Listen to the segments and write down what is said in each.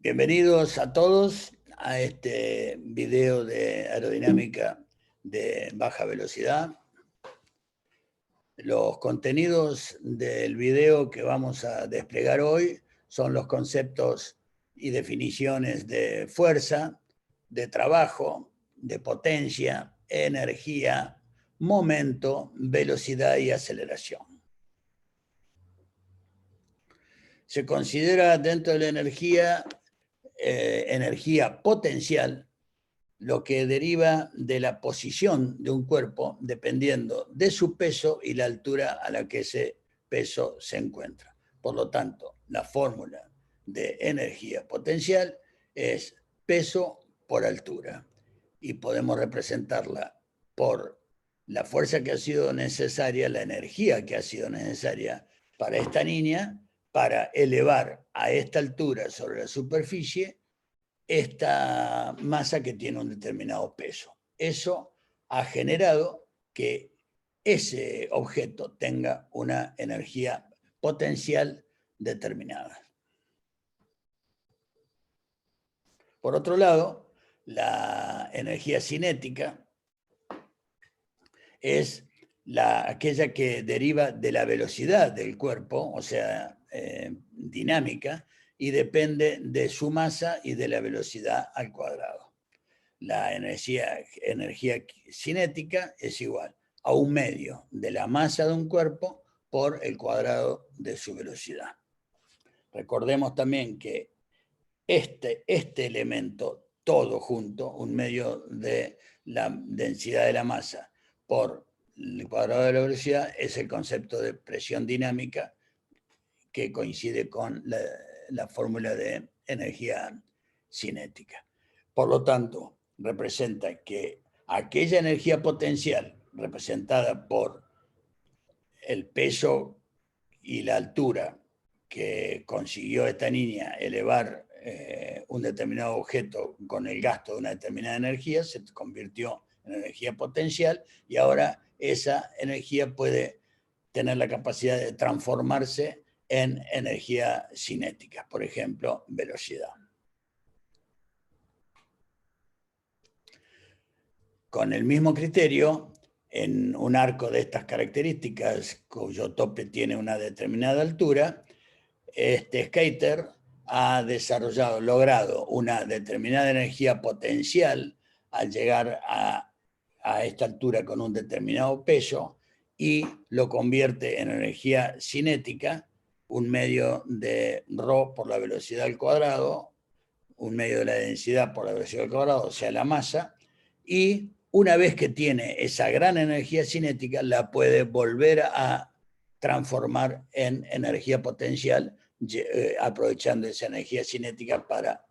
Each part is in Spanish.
Bienvenidos a todos a este video de aerodinámica de baja velocidad. Los contenidos del video que vamos a desplegar hoy son los conceptos y definiciones de fuerza, de trabajo, de potencia, energía, momento, velocidad y aceleración. Se considera dentro de la energía potencial, lo que deriva de la posición de un cuerpo dependiendo de su peso y la altura a la que ese peso se encuentra. Por lo tanto, la fórmula de energía potencial es peso por altura y podemos representarla por la fuerza que ha sido necesaria, la energía que ha sido necesaria para esta niña para elevar a esta altura sobre la superficie esta masa que tiene un determinado peso. Eso ha generado que ese objeto tenga una energía potencial determinada. Por otro lado, la energía cinética es aquella que deriva de la velocidad del cuerpo, o sea, dinámica, y depende de su masa y de la velocidad al cuadrado. La energía cinética es igual a un medio de la masa de un cuerpo por el cuadrado de su velocidad. Recordemos también que este elemento todo junto, un medio de la densidad de la masa por el cuadrado de la velocidad, es el concepto de presión dinámica que coincide con la fórmula de energía cinética. Por lo tanto, representa que aquella energía potencial representada por el peso y la altura que consiguió esta niña elevar un determinado objeto con el gasto de una determinada energía, se convirtió en energía potencial y ahora esa energía puede tener la capacidad de transformarse en energía cinética, por ejemplo, velocidad. Con el mismo criterio, en un arco de estas características, cuyo tope tiene una determinada altura, este skater ha logrado una determinada energía potencial al llegar a esta altura con un determinado peso y lo convierte en energía cinética, un medio de ρ por la velocidad al cuadrado, un medio de la densidad por la velocidad al cuadrado, o sea, la masa, y una vez que tiene esa gran energía cinética, la puede volver a transformar en energía potencial, aprovechando esa energía cinética para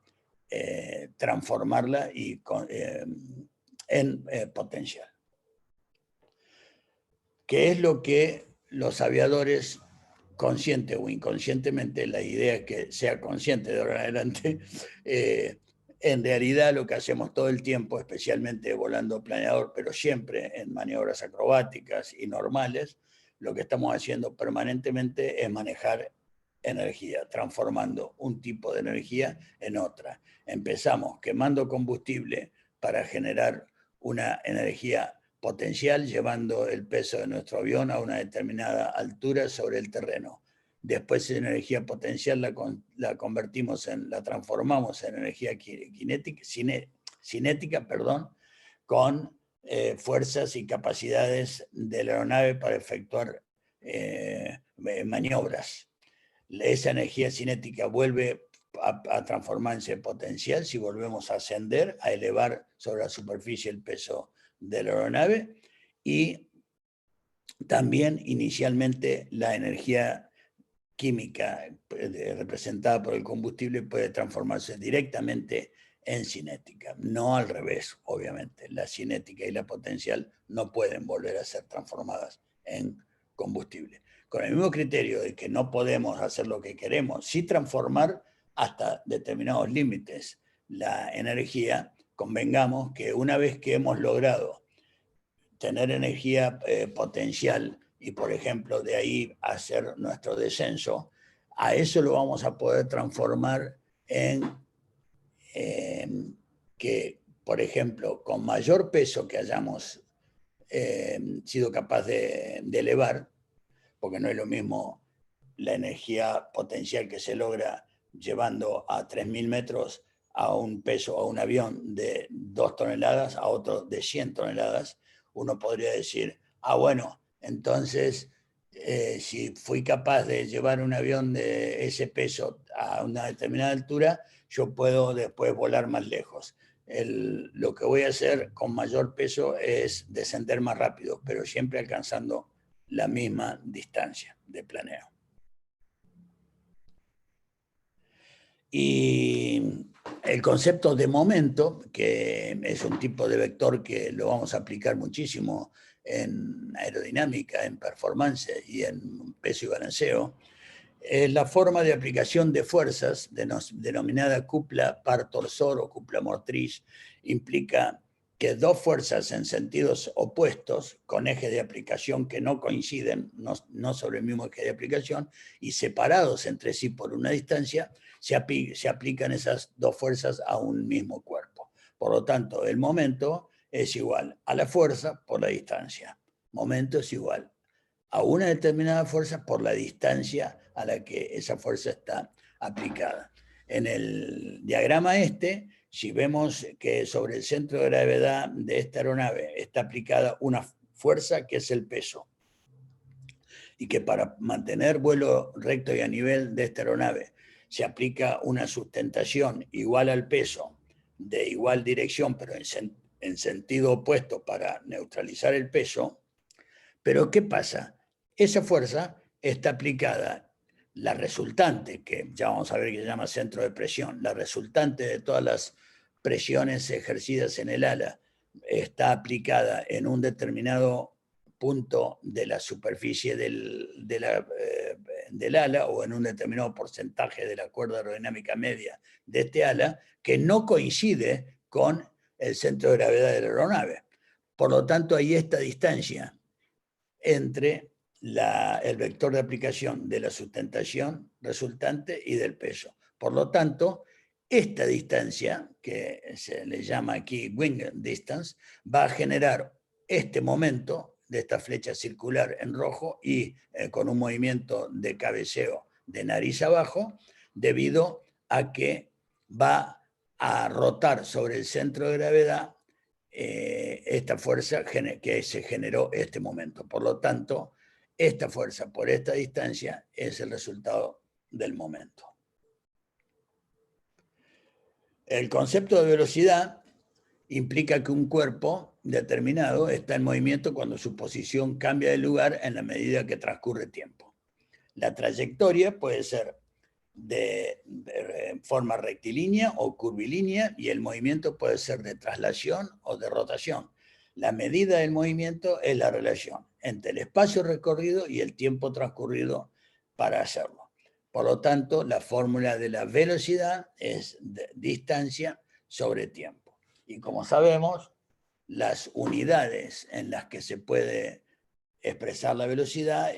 transformarla en potencial. ¿Qué es lo que los aviadores, consciente o inconscientemente, la idea es que sea consciente de ahora en adelante, en realidad lo que hacemos todo el tiempo, especialmente volando planeador, pero siempre en maniobras acrobáticas y normales, lo que estamos haciendo permanentemente es manejar energía, transformando un tipo de energía en otra. Empezamos quemando combustible para generar una energía potencial, llevando el peso de nuestro avión a una determinada altura sobre el terreno. Después esa energía potencial la transformamos en energía cinética, con fuerzas y capacidades de la aeronave para efectuar maniobras. Esa energía cinética vuelve a transformarse en potencial si volvemos a ascender, a elevar sobre la superficie el peso de la aeronave, y también inicialmente la energía química representada por el combustible puede transformarse directamente en cinética, no al revés, obviamente. La cinética y la potencial no pueden volver a ser transformadas en combustible. Con el mismo criterio de que no podemos hacer lo que queremos, sí transformar hasta determinados límites la energía, convengamos que una vez que hemos logrado tener energía potencial y, por ejemplo, de ahí hacer nuestro descenso, a eso lo vamos a poder transformar en que, por ejemplo, con mayor peso que hayamos sido capaz de elevar, porque no es lo mismo la energía potencial que se logra llevando a 3.000 metros a un peso, a un avión de 2 toneladas, a otro de 100 toneladas, uno podría decir, bueno, entonces, si fui capaz de llevar un avión de ese peso a una determinada altura, yo puedo después volar más lejos. Lo que voy a hacer con mayor peso es descender más rápido, pero siempre alcanzando la misma distancia de planeo. Y el concepto de momento, que es un tipo de vector que lo vamos a aplicar muchísimo en aerodinámica, en performance y en peso y balanceo, es la forma de aplicación de fuerzas, denominada cupla par torsor o cupla motriz, implica que dos fuerzas en sentidos opuestos, con ejes de aplicación que no coinciden, no sobre el mismo eje de aplicación, y separados entre sí por una distancia, se aplican esas dos fuerzas a un mismo cuerpo. Por lo tanto, el momento es igual a la fuerza por la distancia. Momento es igual a una determinada fuerza por la distancia a la que esa fuerza está aplicada. En el diagrama si vemos que sobre el centro de gravedad de esta aeronave está aplicada una fuerza que es el peso, y que para mantener vuelo recto y a nivel de esta aeronave se aplica una sustentación igual al peso, de igual dirección, pero en sentido opuesto para neutralizar el peso. Pero ¿qué pasa? Esa fuerza está aplicada, la resultante, que ya vamos a ver que se llama centro de presión, la resultante de todas las presiones ejercidas en el ala, está aplicada en un determinado punto de la superficie del ala, o en un determinado porcentaje de la cuerda aerodinámica media de este ala, que no coincide con el centro de gravedad de la aeronave. Por lo tanto, hay esta distancia entre el vector de aplicación de la sustentación resultante y del peso. Por lo tanto, esta distancia, que se le llama aquí wing distance, va a generar este momento de esta flecha circular en rojo y con un movimiento de cabeceo de nariz abajo, debido a que va a rotar sobre el centro de gravedad esta fuerza que se generó este momento. Por lo tanto, esta fuerza por esta distancia es el resultado del momento. El concepto de velocidad implica que un cuerpo determinado está en movimiento cuando su posición cambia de lugar en la medida que transcurre tiempo. La trayectoria puede ser de forma rectilínea o curvilínea, y el movimiento puede ser de traslación o de rotación. La medida del movimiento es la relación entre el espacio recorrido y el tiempo transcurrido para hacerlo. Por lo tanto, la fórmula de la velocidad es distancia sobre tiempo. Y como sabemos, las unidades en las que se puede expresar la velocidad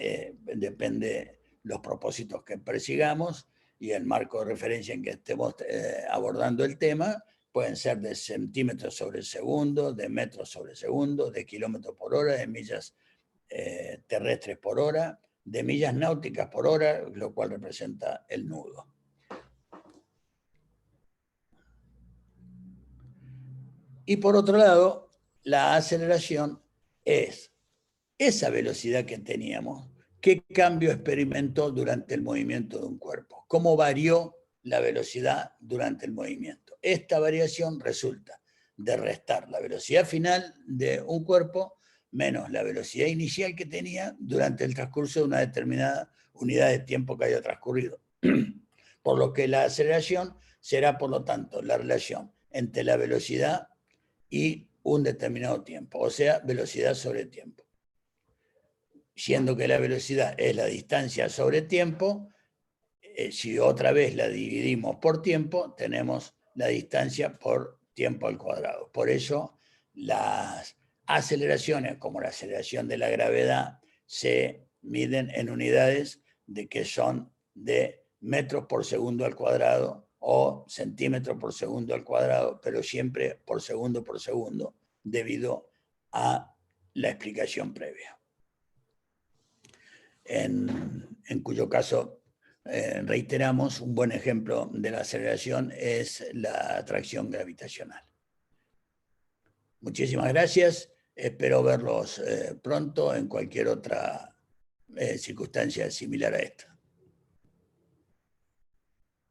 depende de los propósitos que persigamos y el marco de referencia en que estemos abordando el tema. Pueden ser de centímetros sobre segundo, de metros sobre segundo, de kilómetros por hora, de millas terrestres por hora, de millas náuticas por hora, lo cual representa el nudo. Y por otro lado, la aceleración es esa velocidad que teníamos, qué cambio experimentó durante el movimiento de un cuerpo, cómo varió la velocidad durante el movimiento. Esta variación resulta de restar la velocidad final de un cuerpo menos la velocidad inicial que tenía durante el transcurso de una determinada unidad de tiempo que haya transcurrido. Por lo que la aceleración será, por lo tanto, la relación entre la velocidad y un determinado tiempo, o sea, velocidad sobre tiempo. Siendo que la velocidad es la distancia sobre tiempo, si otra vez la dividimos por tiempo, tenemos la distancia por tiempo al cuadrado. Por eso las aceleraciones, como la aceleración de la gravedad, se miden en unidades de que son de metros por segundo al cuadrado o centímetros por segundo al cuadrado, pero siempre por segundo, debido a la explicación previa. En cuyo caso, reiteramos, un buen ejemplo de la aceleración es la atracción gravitacional. Muchísimas gracias. Espero verlos pronto en cualquier otra circunstancia similar a esta.